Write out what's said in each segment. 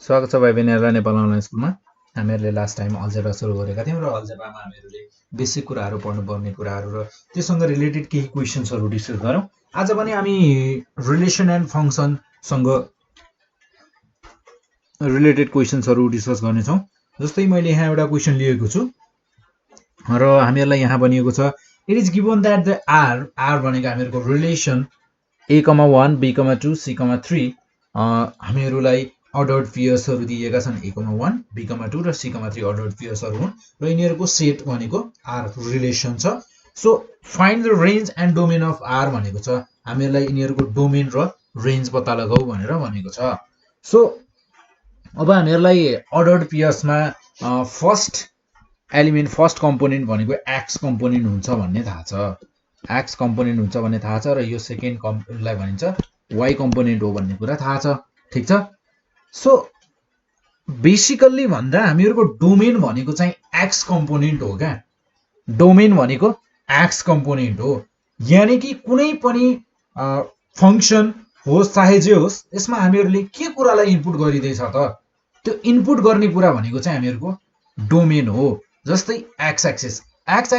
स्वागत छ भाइ बहिनीहरुलाई नेपाल अनलाइन स्कुलमा। हामीहरुले लास्ट टाइम अलजेब्रा सुरु गरेका थियौं र अलजेब्रामा हामीहरुले बेसिक कुराहरु पढ्नुपर्ने कुराहरु र त्यससँग रिलेटेड केही क्वेशन्सहरु डिस्कस गरौँ। आज पनि हामी रिलेसन एन्ड फंक्सन सँग रिलेटेड क्वेशन्सहरु डिस्कस गर्ने छौं। जस्तै मैले यहाँ एउटा क्वेशन लिएको छु र हामीहरुलाई यहाँ भनिएको छ it is given that the R भनेको हामीहरुको relation a,1 b,2 c,3 हामीहरुलाई ordered पेयर्सहरु दिएका छन् a,1 b,2 र c,3 अर्डर्ड पेयर्सहरु हुन् र यिनीहरुको सेट भनेको r रिलेसन छ। So find the range and domain of r भनेको छ हामीहरुलाई यिनीहरुको डोमेन र रेन्ज पत्ता लगाऊ भनेर भनेको छ। सो अब हामीहरुलाई ordered पेयर्समा first element first component भनेको x कम्पोनेन्ट हुन्छ भन्ने थाहा छ। x कम्पोनेन्ट हुन्छ भन्ने थाहा छ र यो सेकेन्ड कम्पोनेन्टलाई भनिन्छ y कम्पोनेन्ट हो भन्ने कुरा थाहा छ। ठीक छ। सो बेसिकली भन्दा हामीहरुको डोमेन भनेको चाहिँ x कम्पोनेन्ट हो क्या। डोमेन भनेको x कम्पोनेन्ट हो। यानी कि कुनै पनि फंक्सन होस् चाहे जे होस् यसमा हामीहरुले के कुरालाई इनपुट गरिदै छ त त्यो इनपुट गर्ने कुरा भनेको चाहिँ हामीहरुको डोमेन हो। जस्तै x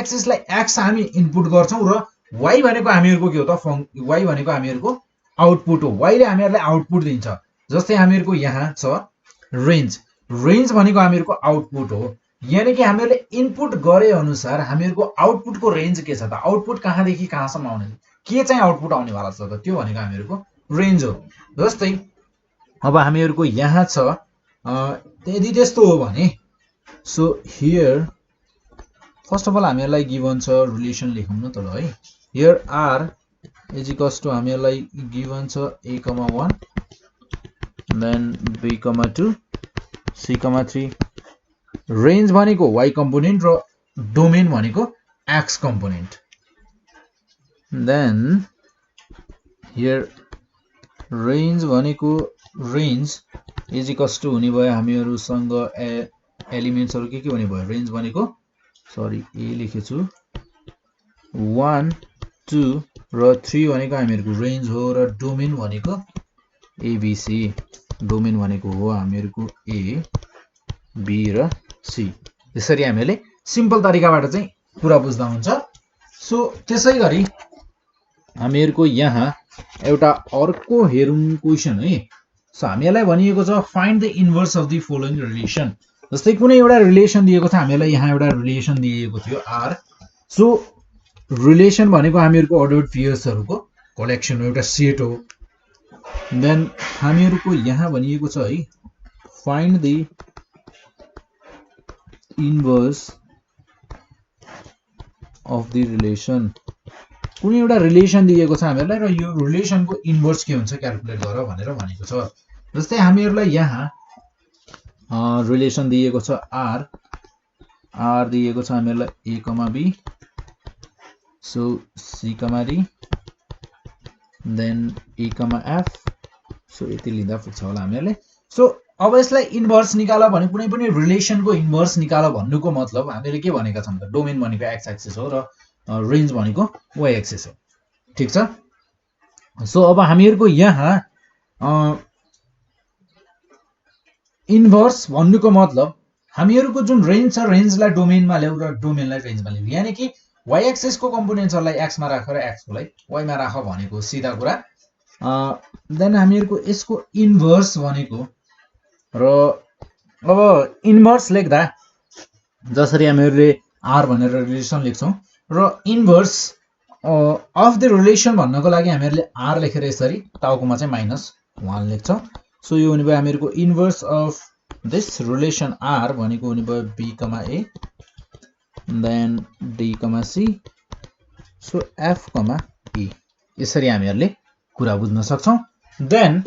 एक्सिस लाई x हामी इनपुट गर्छौं र y भनेको हामीहरुको के हो त y भनेको हामीहरुको आउटपुट हो। y ले हामीहरुलाई आउटपुट दिन्छ। जस्तै हामीहरुको यहाँ छ रेन्ज भनेको हामीहरुको आउटपुट हो। यानी कि हामीहरुले इनपुट गरे अनुसार हामीहरुको आउटपुटको रेन्ज के छ त आउटपुट कहाँदेखि कहाँसम्म आउने के चाहिँ आउटपुट आउने वाला छ त त्यो भनेको हामीहरुको रेन्ज हो। जस्तै अब हामीहरुको यहाँ छ यदि त्यस्तो हो भने so here first of all हामीहरुलाई गिवन छ रिलेसन लेखौं न त ल है। Here r is equals to हामीहरुलाई गिवन छ a,1 then b,2 c,3 range भनेको y कम्पोनेन्ट र डोमेन भनेको x component. Then here range भनेको रेन्ज इज इक्वल्स टु हुने भयो हामीहरुसँग एलिमेन्ट्सहरु के हुने भयो रेन्ज भनेको सरी ए लेखेछु 1 2 र 3 भनेको हामीहरुको रेन्ज हो र डोमेन भनेको abc डोमेन भनेको हो हामीहरुको a b र c। यसरी हामीले सिम्पल तरिकाबाट चाहिँ कुरा बुझ्दा हुन्छ। सो त्यसैगरी हामीहरुको यहाँ एउटा अर्को हेरौं क्वेशन है। सो हामीलाई भनिएको छ find the inverse of the following relation. जस्तै कुनै एउटा रिलेसन दिएको छ हामीलाई यहाँ एउटा रिलेसन दिएको थियो r। सो रिलेसन भनेको हामीहरुको अर्डर्ड पेयर्सहरुको कलेक्सन हो एउटा सेट हो। देन हामीहरुको यहाँ भनिएको छ है find the inverse of the relation. कुनै एउटा रिलेसन दिएको छ हामीहरुलाई र यो रिलेसनको इन्भर्स के हुन्छ क्याल्कुलेट गर भनेर भनेको छ। जस्तै हामीहरुलाई यहाँ रिलेसन दिएको छ r दिएको छ हामीहरुलाई a, b so c, d then e, f so यति लिँदा पुग्छ होला हामीहरुले। सो अब यसलाई इन्भर्स निकाल भने कुनै पनि रिलेसनको इन्भर्स निकाल भन्नुको मतलब हामीले के भनेका छौं त डोमेन भनेको x एक्सिस हो र रेन्ज भनेको y एक्सिस हो। ठीक छ। सो अब हामीहरुको यहाँ इन्भर्स भन्नुको मतलब हामीहरुको जुन रेन्ज छ रेन्जलाई डोमेनमा ल्याउ र डोमेनलाई रेन्जमा ल्याउ। यानी कि y एक्सिस को कम्पोनेन्ट्सहरुलाई x मा राख र x को लाई y मा राख भनेको सिधा कुरा। देन हामीहरुको यसको इन्भर्स भनेको र अब इन्भर्स लेख्दा जसरी हामीहरुले r भनेर रिलेसन लेख्छौं र इन्भर्स अफ द रिलेसन भन्नको लागि हामीहरुले r लेखेर यसरी टाउकोमा चाहिँ -1 लेख्छौं। सो यो हुने भयो हामीहरुको inverse of this relation r भनेको हुने भयो b, a then d, c so f, e यसरी हामीहरुले कुरा बुझ्न सक्छौं। देन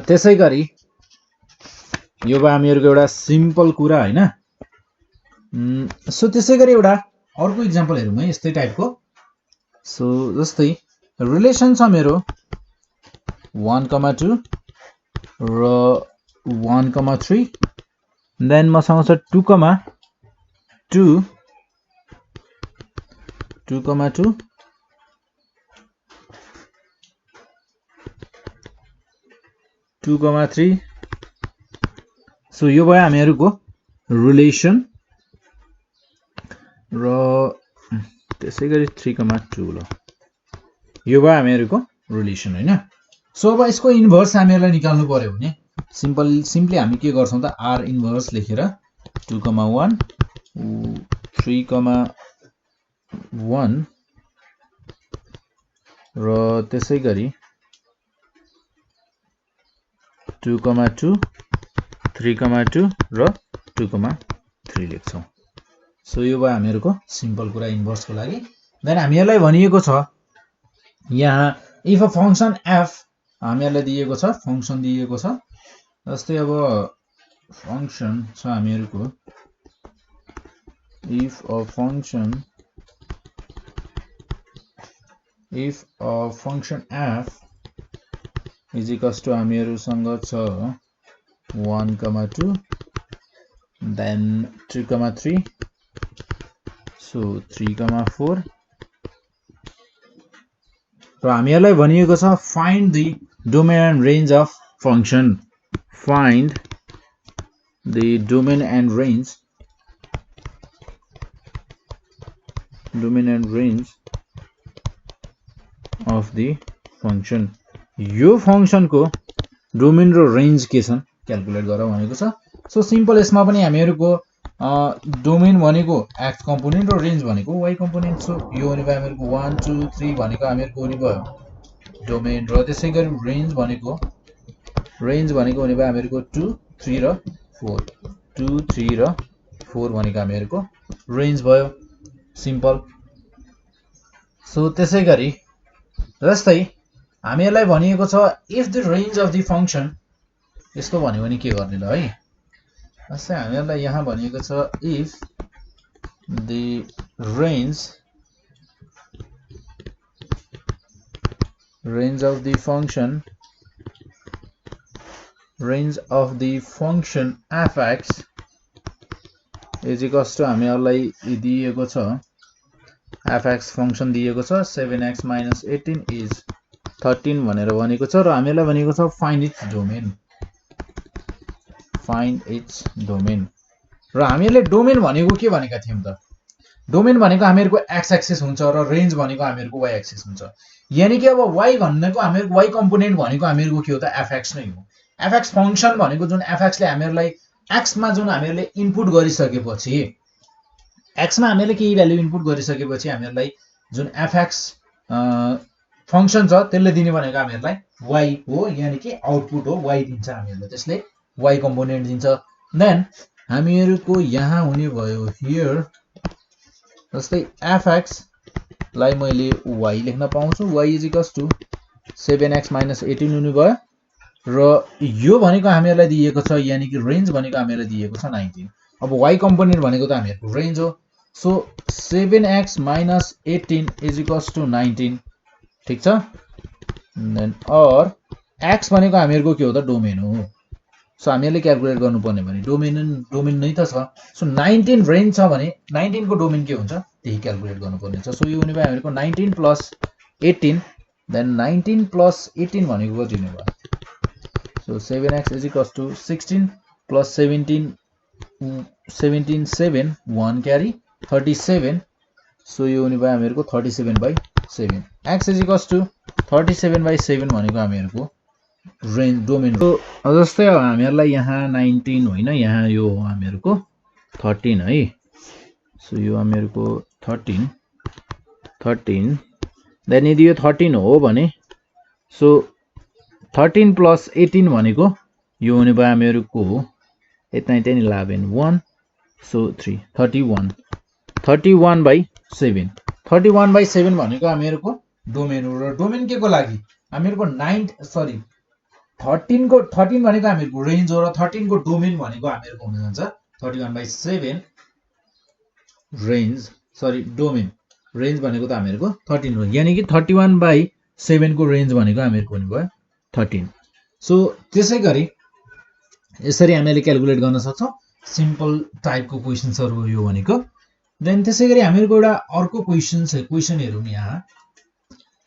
त्यसैगरी यो भयो हामीहरुको एउटा सिम्पल कुरा हैन। सो त्यसैगरी एउटा अर्को एक्जाम्पल हेरौं है यस्तै टाइपको। सो जस्तै रिलेसन छ मेरो 1, 2 र 1, 3 देन मसँग छ 2, 2 2, 2, 3 सो यो भयो हामीहरुको रिलेसन र त्यसैगरी 3,2 ल यो भयो हामीहरुको रिलेसन हैन। सो अब यसको इन्भर्स हामीहरुलाई निकाल्नु पर्यो भने सिम्पली हामी के गर्छौं त r इन्भर्स लेखेर 2,1 3,1 र त्यसैगरी 2,2 3,2 र 2,3 लेख्छौं। सो यो भयो हामीहरुको सिम्पल कुरा इन्भर्स को लागि। देन हामीहरुलाई भनिएको छ यहाँ इफ अ फंक्शन f हामीहरुलाई दिएको छ फंक्शन दिएको छ जस्तै अब फंक्शन छ हामीहरुको if a function f is equals to हामीहरुसँग छ 1,2 then 3,3 so 3,4 र हामीहरुलाई भनिएको छ find the domain and range of function, find the domain and range of the function। यो फंक्शन को डोमेन र रेंज के छन् क्याल्कुलेट गर भनेको छ। सो सिम्पल यसमा पनि हामीहरुको डोमेन भनेको x कम्पोनेन्ट र रेंज भनेको y कम्पोनेन्ट। सो यो हुने भयो हामीहरुको 1 2 3 भनेको हामीहरुको हुने भयो डोमेन र त्यसैगरी रेंज भनेको हुने भयो हामीहरुको 2 3 र 4 2 3 र 4 भनेको हामीहरुको रेंज भयो सिम्पल। सो त्यसैगरी जस्तै हामीहरुलाई भनिएको छ if the range of the function यस्तो भन्यो भने के गर्ने ल है। जस्तै हामीहरुलाई यहाँ भनिएको छ if the range of the function fx is equals to हामीहरुलाई दिएको छ fx फंक्शन दिएको छ 7x minus 18 is 13 भनेर भनेको छ र हामीहरुलाई भनेको छ find its domain र हामीहरुले डोमेन भनेको के भनेका थियौं त डोमेन भनेको हामीहरुको x एक्सिस हुन्छ र रेंज भनेको हामीहरुको y एक्सिस हुन्छ। यानी कि अब y भनेको हामीहरुको y कम्पोनेन्ट भनेको हामीहरुको के हो त fx नै हो। fx फंक्शन भनेको जुन fx ले हामीहरुलाई x मा जुन हामीहरुले इनपुट गरिसकेपछि x मा हामीहरुले केही भ्यालु इनपुट गरिसकेपछि हामीहरुलाई जुन fx फंक्शन छ त्यसले दिने भनेको हामीहरुलाई y हो। यानी कि आउटपुट हो y दिन्छ हामीहरुले त्यसले y कम्पोनेन्ट दिन्छ। देन हामीहरुको यहाँ हुने भयो हियर जस्तै fx लाई मैले y लेख्न पाउँछु y is equals to 7x minus 18 हुने भयो र यो भनेको हामीहरुलाई दिएको छ यानी कि रेंज भनेको हामीहरुलाई दिएको छ 19। अब y कम्पोनेन्ट भनेको त हामीहरुको रेंज हो। So 7x minus 18 is equals to 19 ठीक छ। देन और x भनेको हामीहरुको के हो त डोमेन हो। सो हामीहरुले क्याल्कुलेट गर्नुपर्ने भने डोमेन नै त छ। सो 19 रेंज छ भने 19 को डोमेन के हुन्छ त्यही क्याल्कुलेट गर्नुपर्ने छ। सो यो हुने भयो हामीहरुको 19 plus 18 देन 19 plus 18 भनेको कति हुने भयो so 7x is equals to 16 plus 17 7 1 carry 37 so यो हुने भयो हामीहरुको 37/7 x is equals to 37/7 भनेको हामीहरुको रेंज डोमेन हो। जस्तै अब हामीहरुलाई यहाँ 19 होइन यहाँ यो हामीहरुको 13 है। सो यो हामीहरुको 13 देन यदि यो 13 हो भने सो 13 plus 18 भनेको यो हुने भयो हामीहरुको 8 9 10 11 1 सो 3 31/7 31/7 भनेको हामीहरुको डोमेन हो। र डोमेन के को लागि हामीहरुको 13 भनेको हामीहरुको रेंज हो र 13 को डोमेन भनेको हामीहरुको हुन जान्छ 31/7 डोमेन रेंज भनेको त हामीहरुको 13 हो। यानी कि 31/7 को रेंज भनेको हामीहरुको हुने भयो 13। सो त्यसैगरी यसरी हामीले क्याल्कुलेट गर्न सक्छौं सिम्पल टाइपको क्वेशन्सहरु हो यो भनेको। देन त्यसैगरी हामीहरुको एउटा अर्को क्वेशन हेरौं यहाँ।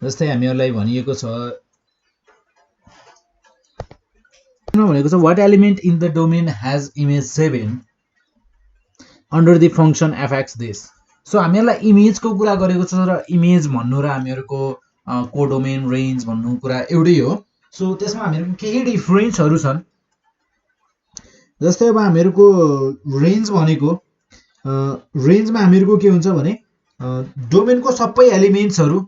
जस्तै हामीहरुलाई भनिएको छ भनेको छ what element in the domain has image 7 under the function fx this. So हामीहरुलाई इमेजको कुरा गरेको छ र इमेज भन्नु र हामीहरुको कोडोमेन रेन्ज भन्नु कुरा एउटै हो. सो त्यसमा हामीहरुको केही डिफरेन्सहरु छन्. जस्तै अब हामीहरुको रेन्ज भनेको रेन्जमा हामीहरुको के हुन्छ भने डोमेनको सबै एलिमेन्ट्सहरु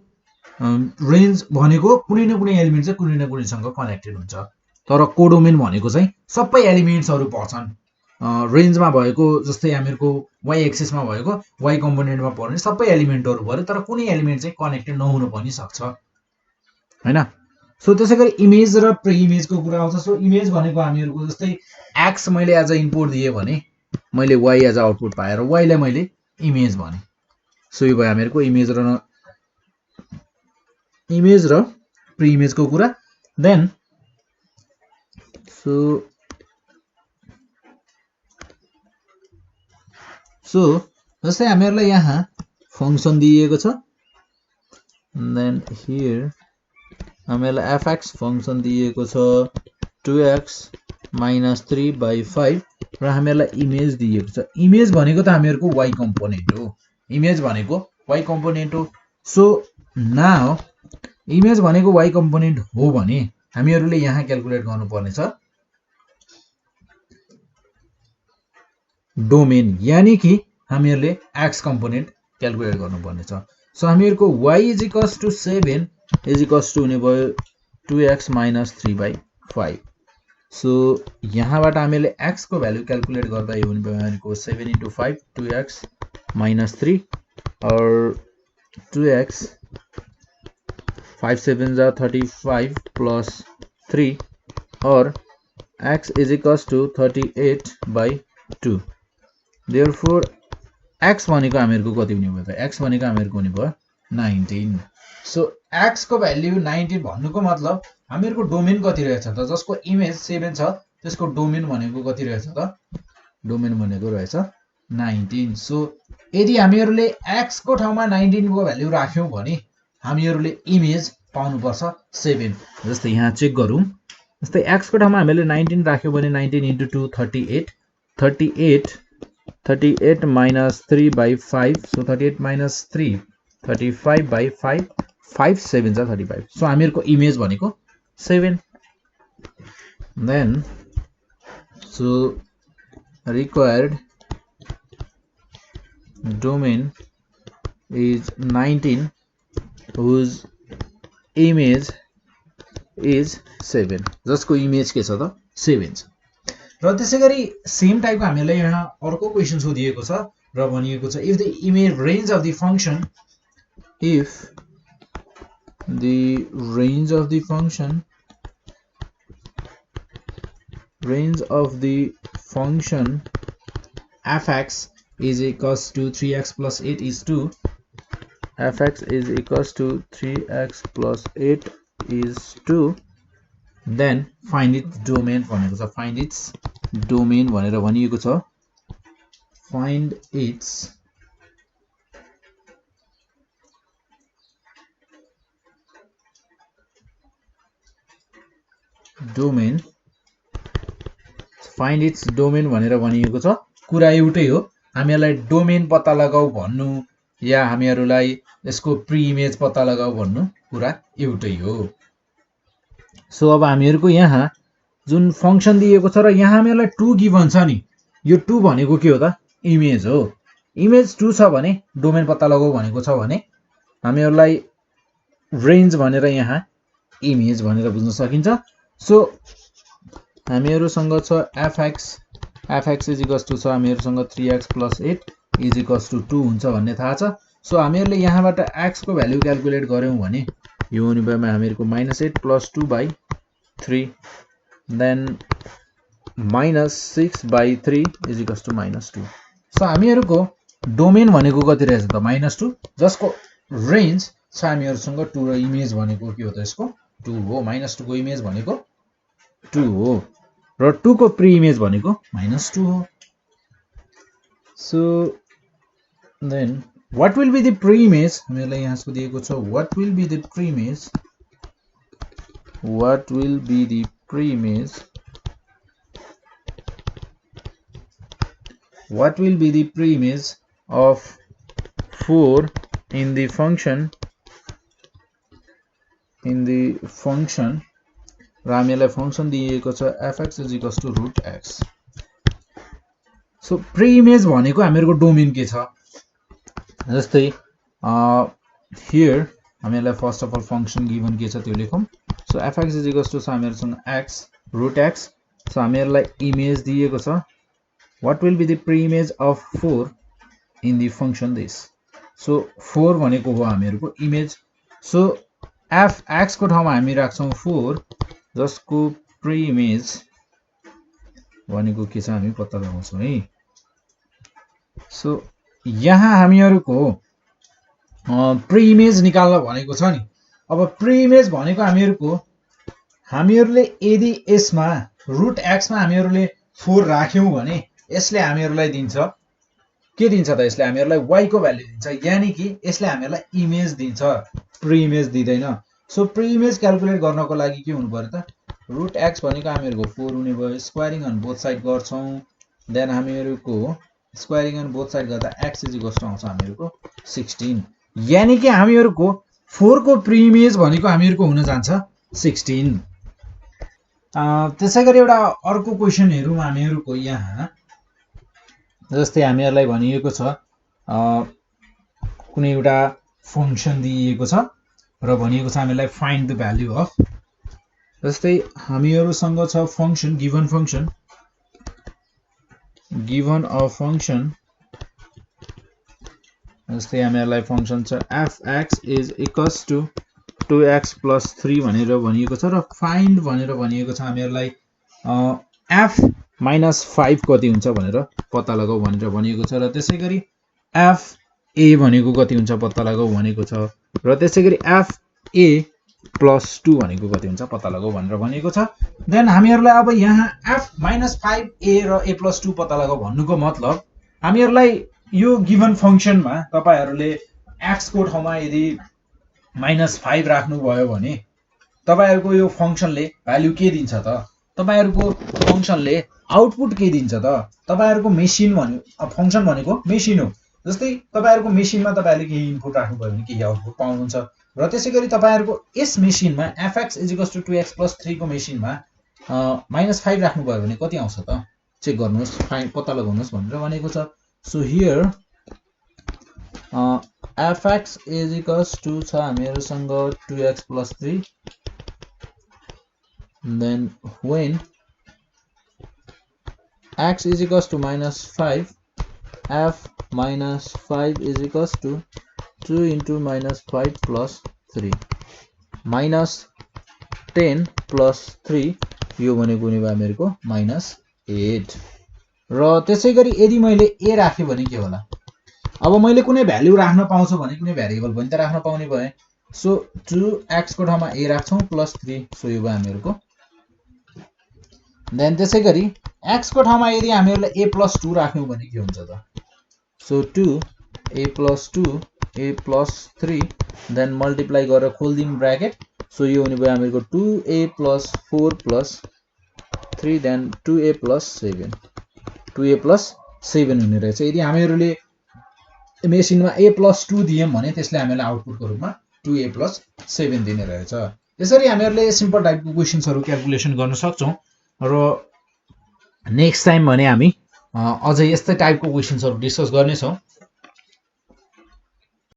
रेन्ज भनेको कुनै न कुनै एलिमेन्ट चाहिँ कुनै न कुनैसँग कनेक्टेड हुन्छ. तर कोडोमेन भनेको चाहिँ सबै एलिमेन्ट्सहरु पर्छन्. रेन्जमा भएको जस्तै हामीहरुको y एक्सिसमा भएको y कम्पोनेन्टमा पर्ने सबै एलिमेन्टहरु भरे तर कुनै एलिमेन्ट चाहिँ कनेक्टेड नहुन पनि सक्छ हैन. सो त्यसैगरी इमेज र प्री इमेजको कुरा आउँछ. सो इमेज भनेको हामीहरुको जस्तै x मैले एज अ इनपुट दिए भने मैले y एज अ आउटपुट पाए र y लाई मैले इमेज भने. सो यो भयो हामीहरुको इमेज र प्री इमेजको कुरा. देन सो जस्तै हामीहरुलाई यहाँ फंक्सन दिएको छ. देन हियर हामीहरुलाई fx फंक्सन दिएको छ 2x - 3/5 र हामीहरुलाई इमेज दिएको छ. इमेज भनेको त हामीहरुको y कम्पोनेन्ट हो. इमेज भनेको y कम्पोनेन्ट हो. सो नाउ इमेज भनेको y कम्पोनेन्ट हो भने हामीहरुले यहाँ क्याल्कुलेट गर्नुपर्ने छ डोमेन, यानी कि हामीहरुले x कम्पोनेन्ट क्याल्कुलेट गर्नुपर्ने छ. सो हामीहरुको y = 7 = हुने भयो 2x - 3/5. सो यहाँबाट हामीले x को भ्यालु क्याल्कुलेट गर्दा यो हुने भयो हामीहरुको 7 × 5 2x - 3 और 2x 5 7 जा 35 plus 3 और x = 38/2. Therefore x भनेको हामीहरुको कति हुने भयो त x भनेको हामीहरुको हुने भयो 19. सो x को भ्यालु 19 भन्नुको मतलब हामीहरुको डोमेन कति रहेछ त जसको इमेज 7 छ त्यसको डोमेन भनेको कति रहेछ त डोमेन भनेको रहेछ 19. सो यदि हामीहरुले x को ठाउँमा 19 को भ्यालु राख्यौं भने हामीहरुले इमेज पाउनु पर्छ 7. जस्तै यहाँ चेक गरौँ. जस्तै x को ठाउँमा हामीले 19 राख्यौं भने 19 × 2 38 38 - 3/5. सो 38 - 3 35/5 5 7 जा 35. सो हामीहरुको इमेज भनेको 7. Then so required domain is 19 whose image is 7. जसको इमेज के छ त 7 छ. र त्यसैगरी सेम टाइपको हामीलाई यहाँ अर्को क्वेशन सोधिएको छ र भनिएको छ if the image range of the function fx is equals to 3x plus 8 is 2 fx is equals to 3x plus 8 is 2 then find its domain भनेको छ. find its domain भनेर भनिएको छ. find its domain भनेर भनिएको छ. कुरा एउटै हो. हामीहरुलाई डोमेन पत्ता लगाऊ भन्नु या हामीहरुलाई यसको प्री इमेज पत्ता लगाऊ भन्नु कुरा एउटै हो. सो अब हामीहरुको यहाँ जुन फंक्सन दिएको छ र यहाँ हामीहरुलाई 2 गिभन छ नि. यो 2 भनेको के हो त इमेज हो. इमेज 2 छ भने डोमेन पत्ता लगाऊ भनेको छ भने हामीहरुलाई रेन्ज भनेर यहाँ इमेज भनेर बुझ्न सकिन्छ. सो हामीहरुसँग छ fx is equals to छ हामीहरुसँग 3x plus 8 is equals to 2 हुन्छ भन्ने थाहा छ. सो हामीहरुले यहाँबाट x को भ्यालु क्याल्कुलेट गर्यौं भने यो हुने भयो हामीहरुको -8 plus 2/3 then -6/3 is equals to -2. So हामीहरुको डोमेन भनेको कति रहेछ त -2 जसको रेन्ज छ हामीहरुसँग 2 र इमेज भनेको के हो त यसको 2 हो. -2 को इमेज भनेको 2 हो र 2 को प्री इमेज भनेको -2 हो. So then what will be the pre-image हामीहरुलाई यहाँको दिएको छ what will be the pre-image what will be the preimage of 4 in the function र हामीलाई फंक्शन दिएको छ fx is equals to root x. So preimage भनेको हामीहरुको डोमेन के छ जस्तै हियर हामीलाई first of all function given के छ त्यो लेखौं. So fx is equals to हामीहरुसँग x root x. सो हामीहरुलाई इमेज दिएको छ. what will be the preimage of 4 in the function this. So 4 भनेको हो हामीहरुको इमेज. सो fx को ठाउँमा हामी राख्छौं 4 जसको प्रिइमेज भनेको के छ हामी पत्ता लगाउँछौं है. सो यहाँ हामीहरुको प्रिइमेज निकाल्न भनेको छ नि. अब प्रिइमेज भनेको हामीहरुले यदि यसमा रुट x मा हामीहरुले 4 राख्यौं भने यसले हामीहरुलाई दिन्छ के दिन्छ त यसले हामीहरुलाई y को भ्यालु दिन्छ. यानी कि यसले हामीहरुलाई इमेज दिन्छ प्रिइमेज दिदैन. सो प्रिइमेज क्याल्कुलेट गर्नको लागि के हुनु पर्यो त रुट x भनेको हामीहरुको 4 हुने भयो. स्क्वायरिङ अन बोथ साइड गर्छौं. देन हामीहरुको स्क्वायरिङ अन बोथ साइड गर्दा x इज इक्वल्स टु आउँछ हामीहरुको 16. यानी कि हामीहरुको 4 को प्रिइमेज भनेको हामीहरुको हुन जान्छ 16. त्यसैगरी एउटा अर्को क्वेशन हेरौं हामीहरुको यहाँ. जस्तै हामीहरुलाई भनिएको छ कुनै एउटा फंक्शन दिएको छ र भनिएको छ हामीलाई फाइन्ड द भ्यालु अफ. जस्तै हामीहरुसँग छ फंक्शन गिवन अ फंक्शन. जस्तै हामीहरुलाई फंक्शन छ fx is equals to 2x plus 3 भनेर भनिएको छ र फाइन्ड भनेर भनिएको छ हामीहरुलाई f minus 5 कति हुन्छ भनेर पत्ता लगाऊ भनेर भनिएको छ. र त्यसैगरी f a भनेको कति हुन्छ पत्ता लगाऊ भनेको छ. र त्यसैगरी f a plus 2 भनेको कति हुन्छ पत्ता लगाऊ भनेर भनिएको छ. देन हामीहरुलाई अब यहाँ f minus 5a र a plus 2 पत्ता लगाऊ भन्नुको मतलब हामीहरुलाई यो गिवन फंक्शनमा तपाईहरुले x को ठाउँमा यदि -5 राख्नु भयो भने तपाईहरुको यो फंक्शनले भ्यालु के दिन्छ त तपाईहरुको फंक्शनले आउटपुट के दिन्छ त तपाईहरुको मेसिन भन्यो फंक्शन भनेको मेसिन हो. जस्तै तपाईहरुको मेसिनमा तपाईहरुले केही इनपुट राख्नु भयो भने केही आउटपुट पाउनुहुन्छ. र त्यसैगरी तपाईहरुको यस मेसिनमा fx = 2x + 3 को मेसिनमा -5 राख्नु भयो भने कति आउँछ त चेक गर्नुस् फाइन्ड पत्ता लगाउनुस् भनेर भनेको छ. सो हियर fx = छ हामीहरुसँग 2x + 3. then when x is equals to -5 f minus 5 is equals to 2 into -5 plus 3 minus 10 plus 3 यो भनेको नि हामीहरुको -8. र त्यसैगरी यदि मैले a राखे भने के होला अब मैले कुनै भ्यालु राख्न पाउँछु भने कुनै भेरिएबल पनि त राख्न पाउने भए. सो 2x को ठाउँमा a राख्छौं प्लस 3 सो यो भयो हामीहरुको. देन त्यसैगरी x को ठाउँमा यदि हामीहरुले a + 2 राख्यौं भने के हुन्छ त so 2 a + 2 a + 3 then multiply गरेर खोल्दिम ब्र्याकेट. सो यो हुने भयो हामीहरुको 2a + 4 + 3 देन 2a + 7 2a + 7 हुने रहेछ. यदि हामीहरुले मेसिनमा a + 2 दियौं भने त्यसले हामीलाई आउटपुटको रूपमा 2a + 7 दिने रहेछ. यसरी हामीहरुले सिम्पल टाइपको क्वेशन्सहरु क्याल्कुलेसन गर्न सक्छौं. र नेक्स्ट टाइम भने हामी अझै यस्तै टाइपको क्वेशन्सहरु डिस्कस गर्ने छौं.